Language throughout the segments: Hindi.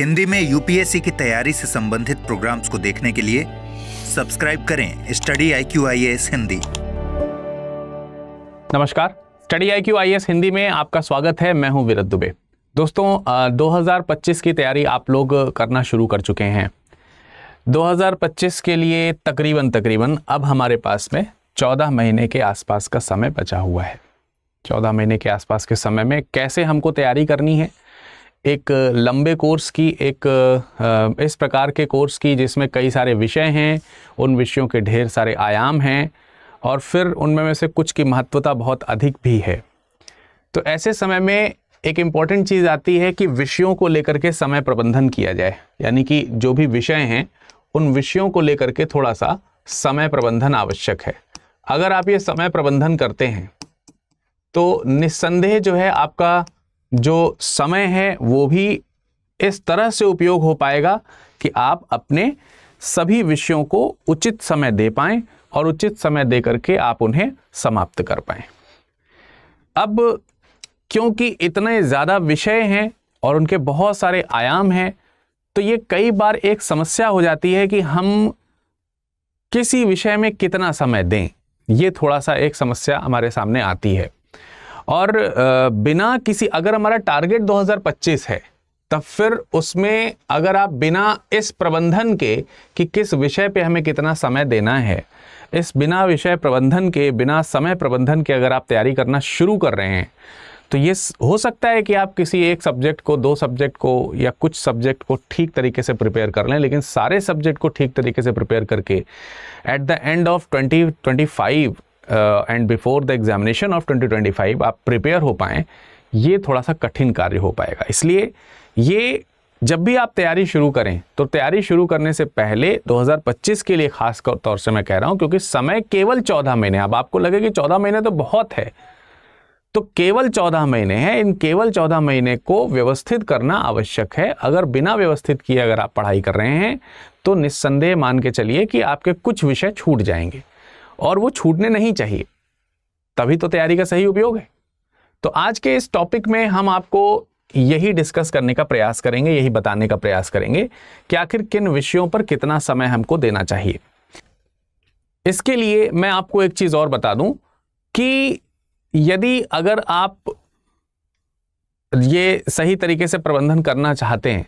हिंदी में यूपीएससी की तैयारी से संबंधित प्रोग्राम्स को देखने के लिए सब्सक्राइब करें स्टडी IQ IAS हिंदी। नमस्कार, स्टडी IQ IAS हिंदी में आपका स्वागत है। मैं हूं विरत दुबे। दोस्तों, 2025 की तैयारी आप लोग करना शुरू कर चुके हैं। 2025 के लिए तकरीबन अब हमारे पास में 14 महीने के आसपास का समय बचा हुआ है। 14 महीने के आसपास के समय में कैसे हमको तैयारी करनी है, एक लंबे कोर्स की, एक इस प्रकार के कोर्स की जिसमें कई सारे विषय हैं, उन विषयों के ढेर सारे आयाम हैं और फिर उनमें में से कुछ की महत्वता बहुत अधिक भी है। तो ऐसे समय में एक इम्पॉर्टेंट चीज़ आती है कि विषयों को लेकर के समय प्रबंधन किया जाए, यानी कि जो भी विषय हैं उन विषयों को लेकर के थोड़ा सा समय प्रबंधन आवश्यक है। अगर आप ये समय प्रबंधन करते हैं तो निस्संदेह जो है आपका जो समय है वो भी इस तरह से उपयोग हो पाएगा कि आप अपने सभी विषयों को उचित समय दे पाएं और उचित समय दे करके आप उन्हें समाप्त कर पाएं। अब क्योंकि इतने ज़्यादा विषय हैं और उनके बहुत सारे आयाम हैं, तो ये कई बार एक समस्या हो जाती है कि हम किसी विषय में कितना समय दें। ये थोड़ा सा एक समस्या हमारे सामने आती है। और बिना किसी, अगर हमारा टारगेट 2025 है, तब फिर उसमें अगर आप बिना इस प्रबंधन के कि किस विषय पे हमें कितना समय देना है, इस बिना विषय प्रबंधन के, बिना समय प्रबंधन के अगर आप तैयारी करना शुरू कर रहे हैं, तो ये हो सकता है कि आप किसी एक सब्जेक्ट को, दो सब्जेक्ट को या कुछ सब्जेक्ट को ठीक तरीके से प्रिपेयर कर लें, लेकिन सारे सब्जेक्ट को ठीक तरीके से प्रिपेयर करके at the end of 2025 and before the examination of 2025 आप प्रिपेयर हो पाएँ, ये थोड़ा सा कठिन कार्य हो पाएगा। इसलिए ये जब भी आप तैयारी शुरू करें तो तैयारी शुरू करने से पहले 2025 के लिए खास तौर से मैं कह रहा हूँ, क्योंकि समय केवल 14 महीने। अब आपको लगे कि 14 महीने तो बहुत है, तो केवल 14 महीने हैं। इन केवल 14 महीने को व्यवस्थित करना आवश्यक है। अगर बिना व्यवस्थित किए अगर आप पढ़ाई कर रहे हैं तो निस्संदेह मान के चलिए कि आपके कुछ विषय छूट जाएंगे, और वो छूटने नहीं चाहिए, तभी तो तैयारी का सही उपयोग है। तो आज के इस टॉपिक में हम आपको यही डिस्कस करने का प्रयास करेंगे, यही बताने का प्रयास करेंगे कि आखिर किन विषयों पर कितना समय हमको देना चाहिए। इसके लिए मैं आपको एक चीज और बता दूं कि यदि अगर आप ये सही तरीके से प्रबंधन करना चाहते हैं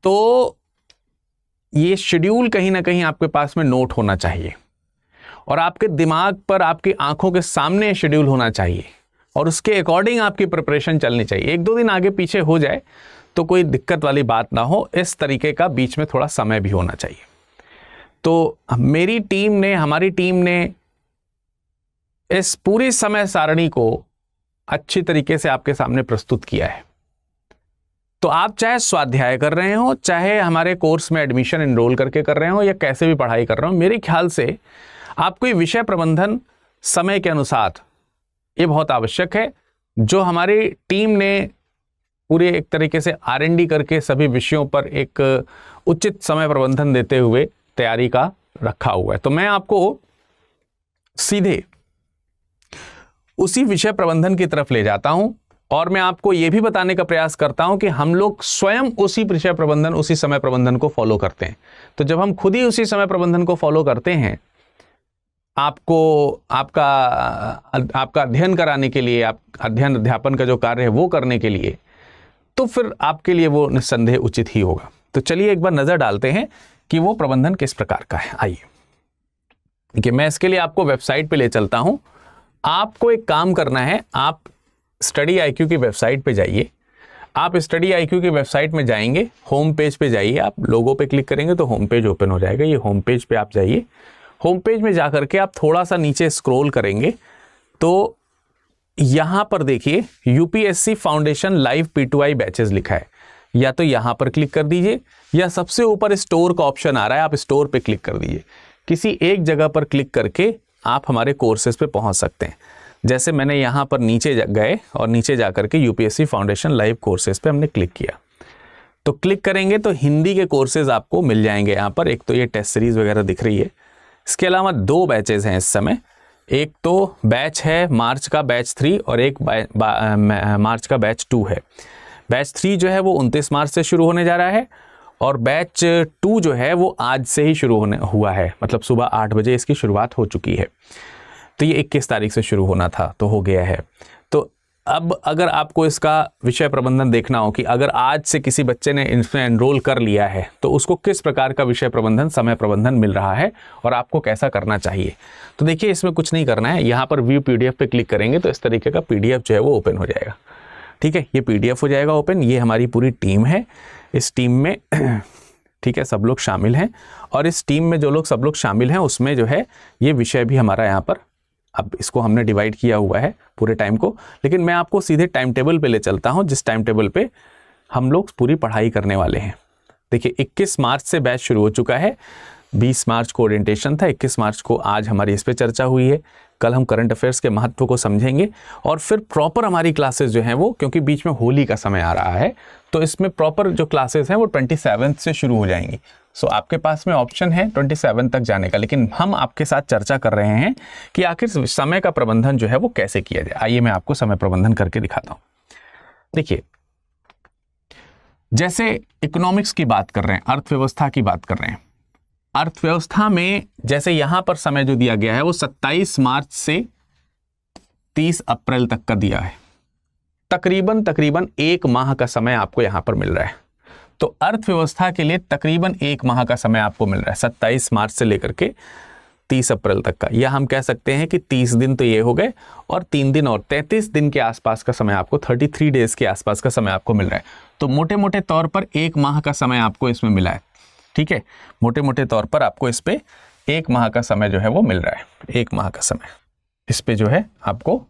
तो ये शेड्यूल कहीं ना कहीं आपके पास में नोट होना चाहिए और आपके दिमाग पर, आपकी आंखों के सामने शेड्यूल होना चाहिए और उसके अकॉर्डिंग आपकी प्रिपरेशन चलनी चाहिए। एक दो दिन आगे पीछे हो जाए तो कोई दिक्कत वाली बात ना हो, इस तरीके का बीच में थोड़ा समय भी होना चाहिए। तो मेरी टीम ने, हमारी टीम ने इस पूरी समय सारणी को अच्छी तरीके से आपके सामने प्रस्तुत किया है। तो आप चाहे स्वाध्याय कर रहे हो, चाहे हमारे कोर्स में एडमिशन एनरोल करके कर रहे हो या कैसे भी पढ़ाई कर रहे हो, मेरे ख्याल से आपको ये विषय प्रबंधन समय के अनुसार ये बहुत आवश्यक है। जो हमारी टीम ने पूरे एक तरीके से R&D करके सभी विषयों पर एक उचित समय प्रबंधन देते हुए तैयारी का रखा हुआ है। तो मैं आपको सीधे उसी विषय प्रबंधन की तरफ ले जाता हूं और मैं आपको यह भी बताने का प्रयास करता हूं कि हम लोग स्वयं उसी विषय प्रबंधन, उसी समय प्रबंधन को फॉलो करते हैं। तो जब हम खुद ही उसी समय प्रबंधन को फॉलो करते हैं, आपको आपका अध्ययन कराने के लिए, आप अध्ययन अध्यापन का जो कार्य है वो करने के लिए, तो फिर आपके लिए वो निस्संदेह उचित ही होगा। तो चलिए एक बार नजर डालते हैं कि वो प्रबंधन किस प्रकार का है। आइए, देखिए, मैं इसके लिए आपको वेबसाइट पे ले चलता हूं। आपको एक काम करना है, आप स्टडी IQ की वेबसाइट पे जाइए। आप स्टडी IQ की वेबसाइट में जाएंगे, होम पेज पे जाइए, आप लोगो पे क्लिक करेंगे तो होम पेज ओपन हो जाएगा। ये होम पेज पे आप जाइए। होम पेज में जाकर के आप थोड़ा सा नीचे स्क्रॉल करेंगे तो यहां पर देखिए UPSC foundation live P2I batches लिखा है। या तो यहां पर क्लिक कर दीजिए या सबसे ऊपर स्टोर का ऑप्शन आ रहा है, आप स्टोर पे क्लिक कर दीजिए। किसी एक जगह पर क्लिक करके आप हमारे कोर्सेज पे पहुंच सकते हैं। जैसे मैंने यहां पर नीचे गए और नीचे जाकर के UPSC फाउंडेशन लाइव कोर्सेज पे हमने क्लिक किया, तो क्लिक करेंगे तो हिंदी के कोर्सेज आपको मिल जाएंगे। यहाँ पर एक तो ये टेस्ट सीरीज वगैरह दिख रही है। इसके अलावा 2 बैचेज हैं इस समय। एक तो बैच है मार्च का बैच 3 और एक मार्च का बैच 2 है। बैच 3 जो है वो 29 मार्च से शुरू होने जा रहा है और बैच 2 जो है वो आज से ही शुरू होने हुआ है, मतलब सुबह 8 बजे इसकी शुरुआत हो चुकी है। तो ये 21 तारीख से शुरू होना था तो हो गया है। तो अब अगर आपको इसका विषय प्रबंधन देखना हो कि अगर आज से किसी बच्चे ने इसमें एनरोल कर लिया है तो उसको किस प्रकार का विषय प्रबंधन, समय प्रबंधन मिल रहा है और आपको कैसा करना चाहिए। तो देखिए इसमें कुछ नहीं करना है, यहाँ पर व्यू पीडीएफ पे क्लिक करेंगे तो इस तरीके का पीडीएफ जो है वो ओपन हो जाएगा। ठीक है, ये पीडीएफ हो जाएगा ओपन। ये हमारी पूरी टीम है, इस टीम में ठीक है सब लोग शामिल हैं और इस टीम में जो लोग सब लोग शामिल हैं उसमें जो है ये विषय भी हमारा यहाँ पर, अब इसको हमने डिवाइड किया हुआ है पूरे टाइम को, लेकिन मैं आपको सीधे टाइम टेबल पे ले चलता हूँ जिस टाइम टेबल पे हम लोग पूरी पढ़ाई करने वाले हैं। देखिए 21 मार्च से बैच शुरू हो चुका है, 20 मार्च को ओरिएंटेशन था, 21 मार्च को आज हमारी इस पे चर्चा हुई है। कल हम करंट अफेयर्स के महत्व को समझेंगे और फिर प्रॉपर हमारी क्लासेस जो हैं वो, क्योंकि बीच में होली का समय आ रहा है तो इसमें प्रॉपर जो क्लासेस हैं वो 27 से शुरू हो जाएंगी। सो आपके पास में ऑप्शन है 27 तक जाने का, लेकिन हम आपके साथ चर्चा कर रहे हैं कि आखिर समय का प्रबंधन जो है वो कैसे किया जाए। आइए मैं आपको समय प्रबंधन करके दिखाता हूं। देखिए जैसे इकोनॉमिक्स की बात कर रहे हैं, अर्थव्यवस्था की बात कर रहे हैं, अर्थव्यवस्था में जैसे यहां पर समय जो दिया गया है वो 27 मार्च से 30 अप्रैल तक का दिया है। तकरीबन 1 माह का समय आपको यहां पर मिल रहा है। तो अर्थव्यवस्था के लिए तकरीबन 1 माह का समय आपको मिल रहा है, 27 मार्च से लेकर के 30 अप्रैल तक का। या हम कह सकते हैं कि 30 दिन तो ये हो गए और 3 दिन और 33 दिन के आसपास का समय आपको, 33 डेज के आसपास का समय आपको मिल रहा है। तो मोटे मोटे तौर पर 1 माह का समय आपको इसमें मिला है। ठीक है, मोटे मोटे तौर पर आपको इस पे 1 माह का समय जो है वो मिल रहा है। 1 माह का समय इस पे जो है आपको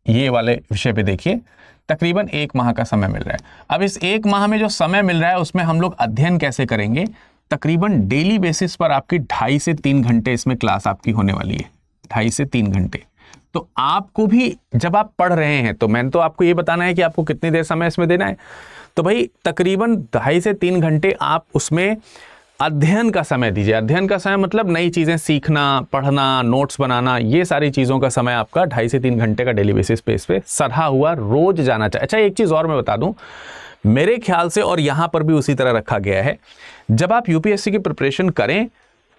ये वाले विषय पे देखिए तकरीबन 1 माह का समय मिल रहा है। अब इस 1 माह में जो समय मिल रहा है उसमें हम लोग अध्ययन कैसे करेंगे। तकरीबन डेली बेसिस पर आपकी 2.5 से 3 घंटे इसमें क्लास आपकी होने वाली है, 2.5 से 3 घंटे। तो आपको भी जब आप पढ़ रहे हैं तो मैंने तो आपको ये बताना है कि आपको कितनी देर समय इसमें देना है। तो भाई तकरीबन 2.5 से 3 घंटे आप उसमें अध्ययन का समय दीजिए। अध्ययन का समय मतलब नई चीज़ें सीखना, पढ़ना, नोट्स बनाना, ये सारी चीज़ों का समय आपका 2.5 से 3 घंटे का डेली बेसिस पे इस पे सधा हुआ रोज जाना चाहिए। अच्छा एक चीज़ और मैं बता दूं, मेरे ख्याल से और यहाँ पर भी उसी तरह रखा गया है, जब आप यूपीएससी की प्रिपरेशन करें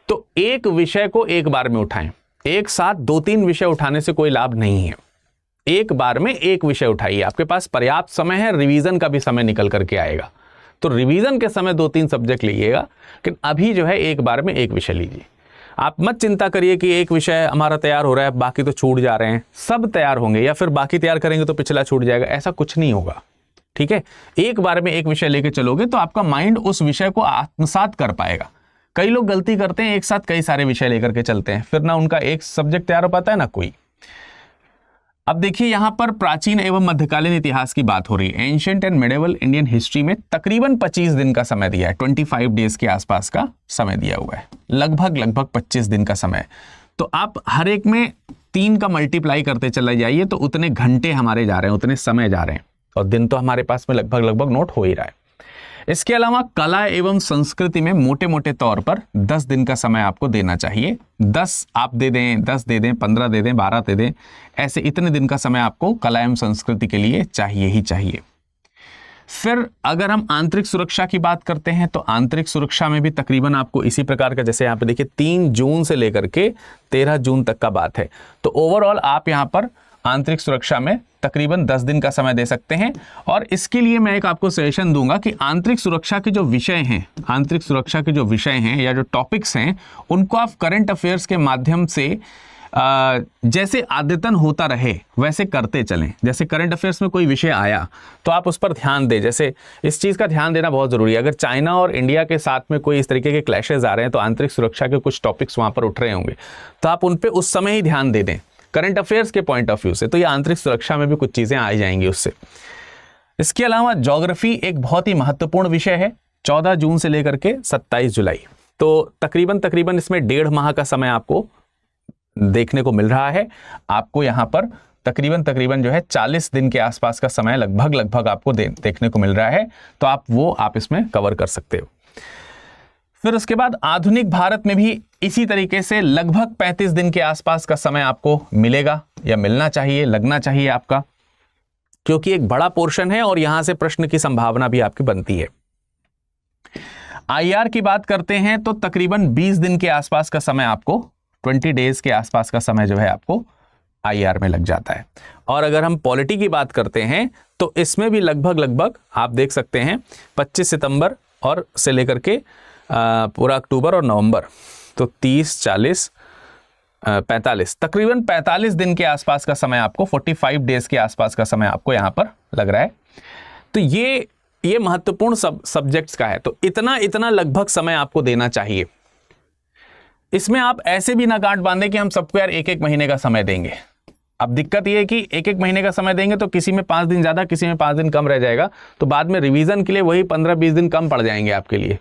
तो एक विषय को एक बार में उठाएं। एक साथ 2-3 विषय उठाने से कोई लाभ नहीं है। एक बार में एक विषय उठाइए, आपके पास पर्याप्त समय है, रिवीजन का भी समय निकल करके आएगा। तो रिवीजन के समय 2-3 सब्जेक्ट लीजिएगा, लेकिन अभी जो है एक बार में एक विषय लीजिए। आप मत चिंता करिए कि एक विषय हमारा तैयार हो रहा है बाकी तो छूट जा रहे हैं। सब तैयार होंगे या फिर बाकी तैयार करेंगे तो पिछला छूट जाएगा, ऐसा कुछ नहीं होगा। ठीक है, एक बार में एक विषय लेके चलोगे तो आपका माइंड उस विषय को आत्मसात कर पाएगा। कई लोग गलती करते हैं, एक साथ कई सारे विषय लेकर के चलते हैं, फिर ना उनका एक सब्जेक्ट तैयार हो पाता है ना कोई। अब देखिए यहां पर प्राचीन एवं मध्यकालीन इतिहास की बात हो रही है। Ancient and medieval Indian history में तकरीबन 25 दिन का समय दिया है, 25 डेज के आसपास का समय दिया हुआ है, लगभग 25 दिन का समय। तो आप हर एक में 3 का मल्टीप्लाई करते चले जाइए तो उतने घंटे हमारे जा रहे हैं, उतने समय जा रहे हैं, और दिन तो हमारे पास में लगभग नोट हो ही रहा है। इसके अलावा कला एवं संस्कृति में मोटे मोटे तौर पर 10 दिन का समय आपको देना चाहिए। 10 आप दे दें, 10 दे दें, 15 दे दें, 12 दे दें, ऐसे इतने दिन का समय आपको कला एवं संस्कृति के लिए चाहिए ही चाहिए। फिर अगर हम आंतरिक सुरक्षा की बात करते हैं तो आंतरिक सुरक्षा में भी तकरीबन आपको इसी प्रकार का, जैसे यहाँ पे देखिए 3 जून से लेकर के 13 जून तक का बात है। तो ओवरऑल आप यहाँ पर आंतरिक सुरक्षा में तकरीबन 10 दिन का समय दे सकते हैं। और इसके लिए मैं एक आपको सजेशन दूंगा कि आंतरिक सुरक्षा के जो विषय हैं, आंतरिक सुरक्षा के जो विषय हैं या जो टॉपिक्स हैं, उनको आप करंट अफेयर्स के माध्यम से जैसे आदतन होता रहे वैसे करते चलें। जैसे करंट अफेयर्स में कोई विषय आया तो आप उस पर ध्यान दें। जैसे इस चीज़ का ध्यान देना बहुत ज़रूरी है। अगर चाइना और इंडिया के साथ में कोई इस तरीके के क्लैशेज आ रहे हैं तो आंतरिक सुरक्षा के कुछ टॉपिक्स वहाँ पर उठ रहे होंगे, तो आप उन पर उस समय ही ध्यान दे दें करंट अफेयर्स के पॉइंट ऑफ व्यू से। तो ये आंतरिक सुरक्षा में भी कुछ चीज़ें आ जाएंगी उससे। इसके अलावा ज्योग्राफी एक बहुत ही महत्वपूर्ण विषय है, 14 जून से लेकर के 27 जुलाई। तो तकरीबन इसमें 1.5 माह का समय आपको देखने को मिल रहा है। आपको यहाँ पर तकरीबन जो है 40 दिन के आसपास का समय लगभग आपको देखने को मिल रहा है। तो आप इसमें कवर कर सकते हो। फिर उसके बाद आधुनिक भारत में भी इसी तरीके से लगभग 35 दिन के आसपास का समय आपको मिलेगा या मिलना चाहिए, लगना चाहिए आपका। क्योंकि एक बड़ा पोर्शन है और यहां से प्रश्न की संभावना भी आपकी बनती है। IR की बात करते हैं तो तकरीबन 20 दिन के आसपास का समय आपको, 20 डेज के आसपास का समय जो है आपको IR में लग जाता है। और अगर हम पॉलिटी की बात करते हैं तो इसमें भी लगभग आप देख सकते हैं 25 सितंबर और से लेकर के पूरा अक्टूबर और नवंबर, तो 30, 40, 45, तकरीबन 45 दिन के आसपास का समय आपको, 45 डेज के आसपास का समय आपको यहां पर लग रहा है। तो ये महत्वपूर्ण सब्जेक्ट्स का है, तो इतना लगभग समय आपको देना चाहिए। इसमें आप ऐसे भी ना गांठ बांधे कि हम सबको यार 1-1 महीने का समय देंगे। अब दिक्कत यह है कि 1-1 महीने का समय देंगे तो किसी में 5 दिन ज्यादा, किसी में 5 दिन कम रह जाएगा, तो बाद में रिवीजन के लिए वही 15-20 दिन कम पड़ जाएंगे आपके लिए।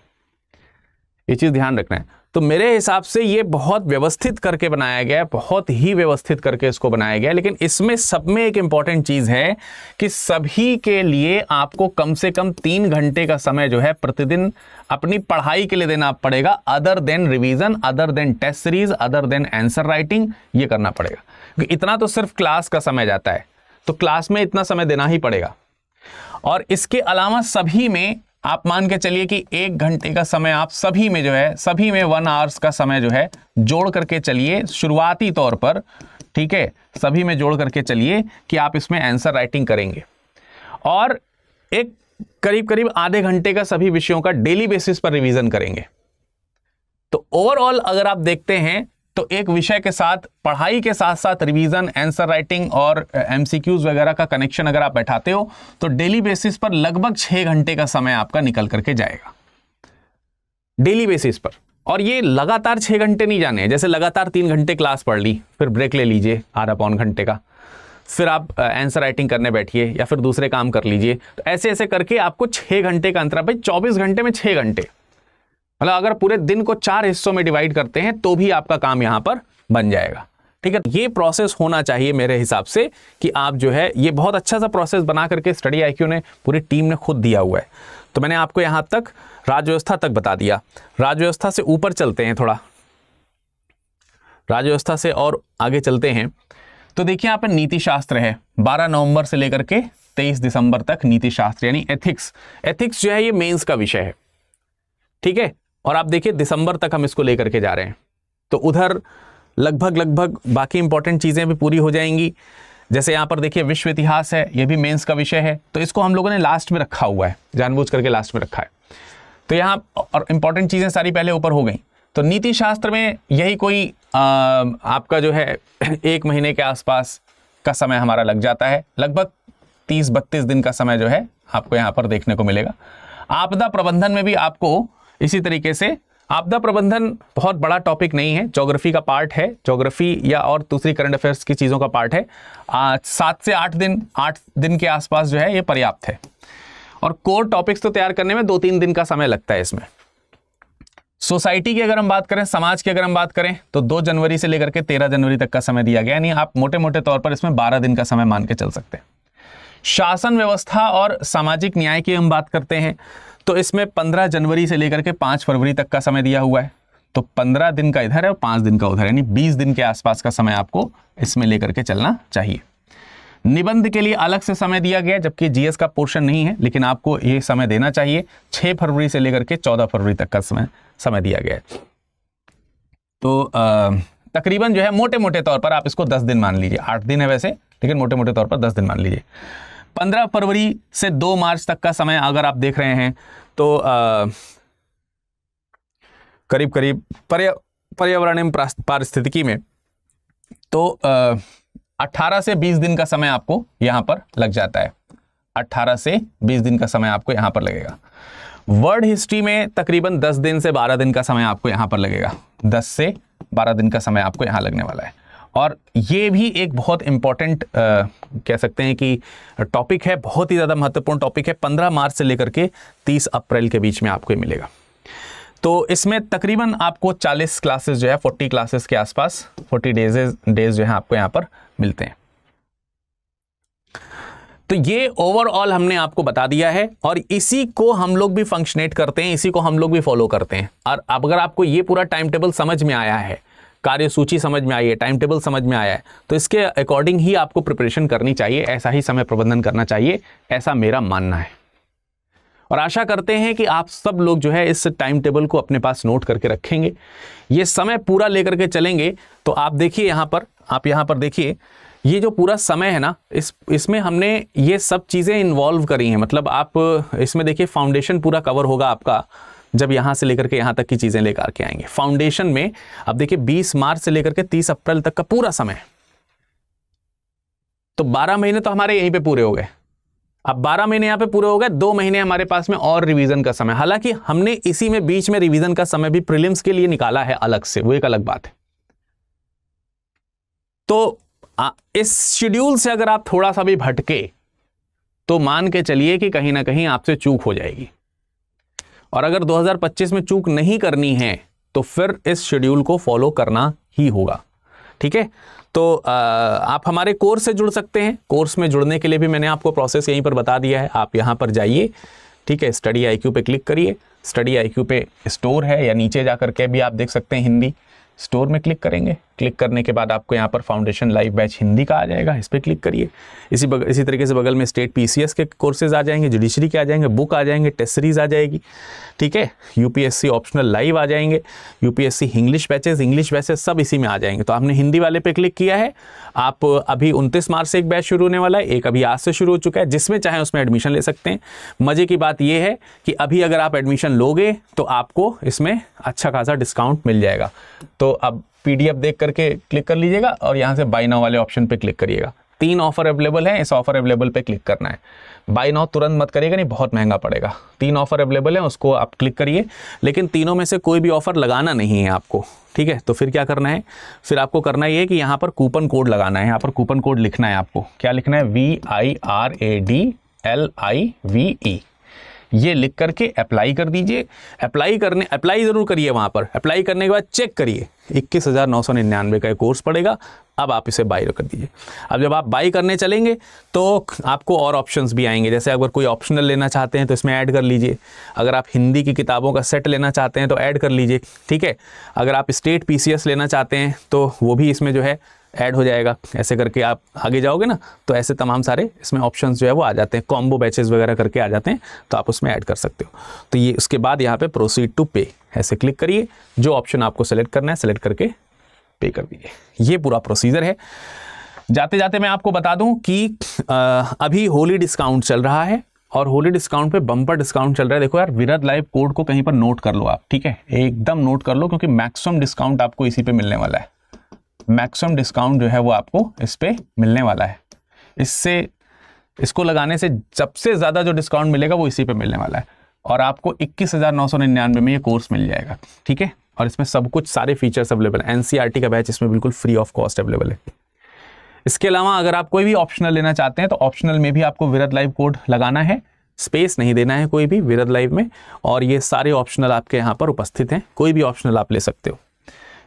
ये चीज ध्यान रखना है। तो मेरे हिसाब से ये बहुत व्यवस्थित करके बनाया गया है, बहुत ही व्यवस्थित करके इसको बनाया गया है। लेकिन इसमें सब में एक इंपॉर्टेंट चीज है कि सभी के लिए आपको कम से कम 3 घंटे का समय जो है प्रतिदिन अपनी पढ़ाई के लिए देना पड़ेगा, other than revision, other than test series, other than answer writing, ये करना पड़ेगा। क्योंकि इतना तो सिर्फ क्लास का समय जाता है, तो क्लास में इतना समय देना ही पड़ेगा। और इसके अलावा सभी में आप मान के चलिए कि 1 घंटे का समय आप सभी में जो है, सभी में 1 आवर्स का समय जो है जोड़ करके चलिए शुरुआती तौर पर, ठीक है, सभी में जोड़ करके चलिए कि आप इसमें आंसर राइटिंग करेंगे। और एक करीब आधे घंटे का सभी विषयों का डेली बेसिस पर रिवीजन करेंगे। तो ओवरऑल अगर आप देखते हैं तो एक विषय के साथ, पढ़ाई के साथ साथ रिवीजन, आंसर राइटिंग और MCQs वगैरह का कनेक्शन अगर आप बैठाते हो तो डेली बेसिस पर लगभग 6 घंटे का समय आपका निकल करके जाएगा डेली बेसिस पर। और ये लगातार 6 घंटे नहीं जाने हैं, जैसे लगातार 3 घंटे क्लास पढ़ ली, फिर ब्रेक ले लीजिए आधा पौन घंटे का, फिर आप आंसर राइटिंग करने बैठिए या फिर दूसरे काम कर लीजिए। तो ऐसे करके आपको 6 घंटे का अंतर, भाई 24 घंटे में 6 घंटे, मतलब अगर पूरे दिन को 4 हिस्सों में डिवाइड करते हैं तो भी आपका काम यहां पर बन जाएगा। ठीक है, ये प्रोसेस होना चाहिए मेरे हिसाब से कि आप जो है, ये बहुत अच्छा सा प्रोसेस बना करके स्टडी IQ ने, पूरी टीम ने खुद दिया हुआ है। तो मैंने आपको यहां तक राज्य व्यवस्था तक बता दिया। राज्य व्यवस्था से ऊपर चलते हैं, थोड़ा राज्य व्यवस्था से और आगे चलते हैं। तो देखिए यहाँ पर नीति शास्त्र है, 12 नवंबर से लेकर के 23 दिसंबर तक नीति शास्त्र यानी एथिक्स। एथिक्स जो है ये मेंस का विषय है, ठीक है। और आप देखिए दिसंबर तक हम इसको लेकर के जा रहे हैं, तो उधर लगभग बाकी इंपॉर्टेंट चीजें भी पूरी हो जाएंगी। जैसे यहाँ पर देखिए विश्व इतिहास है, ये भी मेंस का विषय है, तो इसको हम लोगों ने लास्ट में रखा हुआ है, जानबूझ करके लास्ट में रखा है। तो यहाँ और इंपॉर्टेंट चीजें सारी पहले ऊपर हो गई। तो नीति शास्त्र में यही कोई आपका जो है 1 महीने के आसपास का समय हमारा लग जाता है, लगभग 30-32 दिन का समय जो है आपको यहाँ पर देखने को मिलेगा। आपदा प्रबंधन में भी आपको इसी तरीके से, आपदा प्रबंधन बहुत बड़ा टॉपिक नहीं है, ज्योग्राफी का पार्ट है, ज्योग्राफी या और दूसरी करंट अफेयर्स की चीज़ों का पार्ट है। 7 से 8 दिन के आसपास जो है ये पर्याप्त है। और कोर टॉपिक्स तो तैयार करने में 2-3 दिन का समय लगता है इसमें। सोसाइटी की अगर हम बात करें, समाज की अगर हम बात करें, तो 2 जनवरी से लेकर के 13 जनवरी तक का समय दिया गया, यानी आप मोटे मोटे तौर पर इसमें 12 दिन का समय मान के चल सकते हैं। शासन व्यवस्था और सामाजिक न्याय की हम बात करते हैं, तो इसमें 15 जनवरी से लेकर के 5 फरवरी तक का समय दिया हुआ है। तो 15 दिन का इधर है और 5 दिन का उधर, यानी 20 दिन के आसपास का समय आपको इसमें लेकर के चलना चाहिए। निबंध के लिए अलग से समय दिया गया, जबकि GS का पोर्शन नहीं है, लेकिन आपको ये समय देना चाहिए। 6 फरवरी से लेकर के 14 फरवरी तक का समय दिया गया है। तो तकरीबन जो है मोटे मोटे तौर पर आप इसको 10 दिन मान लीजिए, 8 दिन है वैसे, लेकिन मोटे मोटे तौर पर 10 दिन मान लीजिए। 15 फरवरी से 2 मार्च तक का समय अगर आप देख रहे हैं तो करीब पर्यावरण एवं पारिस्थितिकी में तो 18 से 20 दिन का समय आपको यहां पर लग जाता है। 18 से 20 दिन का समय आपको यहां पर लगेगा। वर्ल्ड हिस्ट्री में तकरीबन 10 दिन से 12 दिन का समय आपको यहां पर लगेगा। 10 से 12 दिन का समय आपको यहां लगने वाला है। और ये भी एक बहुत इंपॉर्टेंट कह सकते हैं कि टॉपिक है, बहुत ही ज़्यादा महत्वपूर्ण टॉपिक है। 15 मार्च से लेकर के 30 अप्रैल के बीच में आपको ये मिलेगा। तो इसमें तकरीबन आपको 40 क्लासेस जो है, 40 क्लासेस के आसपास, 40 डेज जो है आपको यहाँ पर मिलते हैं। तो ये ओवरऑल हमने आपको बता दिया है और इसी को हम लोग भी फंक्शनेट करते हैं, इसी को हम लोग भी फॉलो करते हैं। और अगर आपको ये पूरा टाइम टेबल समझ में आया है कार्यसूची समझ में आई है, टाइम टेबल समझ में आया है, तो इसके अकॉर्डिंग ही आपको प्रिपरेशन करनी चाहिए, ऐसा ही समय प्रबंधन करना चाहिए, ऐसा मेरा मानना है। और आशा करते हैं कि आप सब लोग जो है इस टाइम टेबल को अपने पास नोट करके रखेंगे, ये समय पूरा लेकर के चलेंगे। तो आप देखिए यहाँ पर, आप यहाँ पर देखिए, ये जो पूरा समय है ना, इसमें हमने ये सब चीज़ें इन्वॉल्व करी हैं। मतलब आप इसमें देखिए फाउंडेशन पूरा कवर होगा आपका, जब यहाँ से लेकर के यहाँ तक की चीज़ें लेकर के आएंगे। फाउंडेशन में अब देखिए 20 मार्च से लेकर के 30 अप्रैल तक का पूरा समय, तो 12 महीने तो हमारे यहीं पे पूरे हो गए। अब 12 महीने यहाँ पे पूरे हो गए, 2 महीने हमारे पास में और रिवीजन का समय। हालांकि हमने इसी में बीच में रिवीजन का समय भी प्रीलिम्स के लिए निकाला है अलग से, वो एक अलग बात है। तो इस शेड्यूल से अगर आप थोड़ा सा भी भटके तो मान के चलिए कि कहीं ना कहीं आपसे चूक हो जाएगी। और अगर 2025 में चूक नहीं करनी है तो फिर इस शेड्यूल को फॉलो करना ही होगा, ठीक है। तो आप हमारे कोर्स से जुड़ सकते हैं। कोर्स में जुड़ने के लिए भी मैंने आपको प्रोसेस यहीं पर बता दिया है। आप यहाँ पर जाइए, ठीक है, स्टडी IQ पे क्लिक करिए। स्टडी IQ पे स्टोर है, या नीचे जा करके भी आप देख सकते हैं, हिंदी स्टोर में क्लिक करेंगे। क्लिक करने के बाद आपको यहाँ पर फाउंडेशन लाइव बैच हिंदी का आ जाएगा, इस पर क्लिक करिए। इसी तरीके से बगल में स्टेट PCS के कोर्सेज आ जाएंगे, जुडिशरी के आ जाएंगे, बुक आ जाएंगे, टेस्ट सीरीज आ जाएगी, ठीक है। UPSC ऑप्शनल लाइव आ जाएंगे, UPSC इंग्लिश बैचेस सब इसी में आ जाएंगे। तो आपने हिंदी वाले पे क्लिक किया है। आप अभी 29 मार्च से एक बैच शुरू होने वाला है, एक अभी आज से शुरू हो चुका है, जिसमें चाहे उसमें एडमिशन ले सकते हैं। मजे की बात यह है कि अभी अगर आप एडमिशन लोगे तो आपको इसमें अच्छा खासा डिस्काउंट मिल जाएगा। तो अब PDF देख करके क्लिक कर लीजिएगा और यहाँ से बाय नाउ वाले ऑप्शन पे क्लिक करिएगा। 3 ऑफर अवेलेबल है, इस ऑफर अवेलेबल पे क्लिक करना है। बाय नाउ तुरंत मत करिएगा, नहीं बहुत महंगा पड़ेगा। 3 ऑफर अवेलेबल है, उसको आप क्लिक करिए, लेकिन तीनों में से कोई भी ऑफर लगाना नहीं है आपको, ठीक है। तो फिर क्या करना है, फिर आपको करना ये है कि यहाँ पर कूपन कोड लगाना है। यहाँ पर कूपन कोड लिखना है आपको। क्या लिखना है? VIRADLIVE, ये लिख करके अप्लाई कर दीजिए। अप्लाई ज़रूर करिए। वहाँ पर अप्लाई करने के बाद चेक करिए, 21,999 का कोर्स पड़ेगा। अब आप इसे बाय कर दीजिए। अब जब आप बाय करने चलेंगे तो आपको और ऑप्शंस भी आएंगे। जैसे अगर कोई ऑप्शनल लेना चाहते हैं तो इसमें ऐड कर लीजिए। अगर आप हिंदी की किताबों का सेट लेना चाहते हैं तो ऐड कर लीजिए, ठीक है। अगर आप स्टेट PCS लेना चाहते हैं तो वो भी इसमें जो है ऐड हो जाएगा। ऐसे करके आप आगे जाओगे ना तो ऐसे तमाम सारे इसमें ऑप्शंस जो है वो आ जाते हैं, कॉम्बो बैचेस वगैरह करके आ जाते हैं, तो आप उसमें ऐड कर सकते हो। तो ये उसके बाद यहाँ पे प्रोसीड टू पे ऐसे क्लिक करिए। जो ऑप्शन आपको सेलेक्ट करना है सेलेक्ट करके पे कर दीजिए। ये पूरा प्रोसीजर है। जाते जाते मैं आपको बता दूं कि अभी होली डिस्काउंट चल रहा है और होली डिस्काउंट पे बम्पर डिस्काउंट चल रहा है। देखो यार, विरद लाइव कोड को कहीं पर नोट कर लो आप, ठीक है, एकदम नोट कर लो, क्योंकि मैक्सिमम डिस्काउंट आपको इसी पे मिलने वाला है। मैक्सिमम डिस्काउंट जो है वो आपको इस पे मिलने वाला है। इसको लगाने से सबसे ज़्यादा जो डिस्काउंट मिलेगा वो इसी पे मिलने वाला है। और आपको 21,999 में ये कोर्स मिल जाएगा, ठीक है। और इसमें सब कुछ सारे फीचर्स अवेलेबल है। NCERT का बैच इसमें बिल्कुल फ्री ऑफ कॉस्ट अवेलेबल है। इसके अलावा अगर आप कोई भी ऑप्शनल लेना चाहते हैं तो ऑप्शनल में भी आपको विरद लाइव कोड लगाना है, स्पेस नहीं देना है कोई भी विरद लाइव में। और ये सारे ऑप्शनल आपके यहाँ पर उपस्थित हैं, कोई भी ऑप्शनल आप ले सकते हो।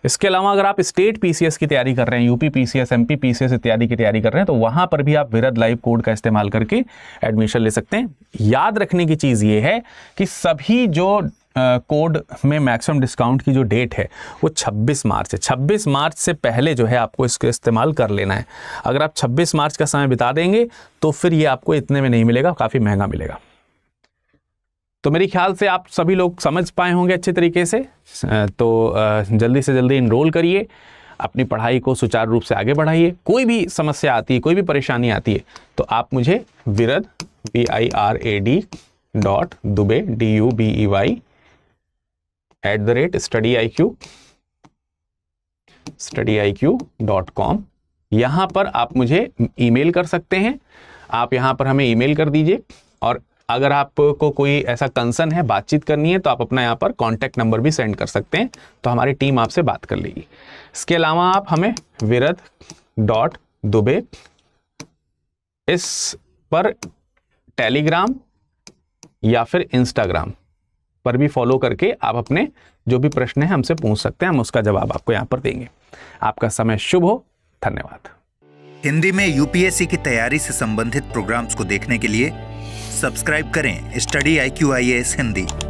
इसके अलावा अगर आप स्टेट PCS की तैयारी कर रहे हैं, UP PCS, MP PCS इत्यादि की तैयारी कर रहे हैं, तो वहां पर भी आप विरद लाइव कोड का इस्तेमाल करके एडमिशन ले सकते हैं। याद रखने की चीज़ ये है कि सभी जो कोड में मैक्सिमम डिस्काउंट की जो डेट है वो 26 मार्च है। 26 मार्च से पहले जो है आपको इसका इस्तेमाल कर लेना है। अगर आप 26 मार्च का समय बिता देंगे तो फिर ये आपको इतने में नहीं मिलेगा, काफ़ी महंगा मिलेगा। तो मेरे ख्याल से आप सभी लोग समझ पाए होंगे अच्छे तरीके से। तो जल्दी से जल्दी इनरोल करिए, अपनी पढ़ाई को सुचारू रूप से आगे बढ़ाइए। कोई भी समस्या आती है, कोई भी परेशानी आती है तो आप मुझे विरद VIRAD.dubey @studiiq.com यहाँ पर आप मुझे ईमेल कर सकते हैं। आप यहाँ पर हमें ईमेल कर दीजिए। और अगर आपको कोई ऐसा कंसर्न है, बातचीत करनी है, तो आप अपना यहाँ पर कॉन्टैक्ट नंबर भी सेंड कर सकते हैं, तो हमारी टीम आपसे बात कर लेगी। इसके अलावा आप हमें virad.dubey इस पर टेलीग्राम या फिर इंस्टाग्राम पर भी फॉलो करके आप अपने जो भी प्रश्न है हमसे पूछ सकते हैं, हम उसका जवाब आपको यहाँ पर देंगे। आपका समय शुभ हो। धन्यवाद। हिंदी में UPSC की तैयारी से संबंधित प्रोग्राम्स को देखने के लिए सब्सक्राइब करें स्टडी IQ IAS हिंदी।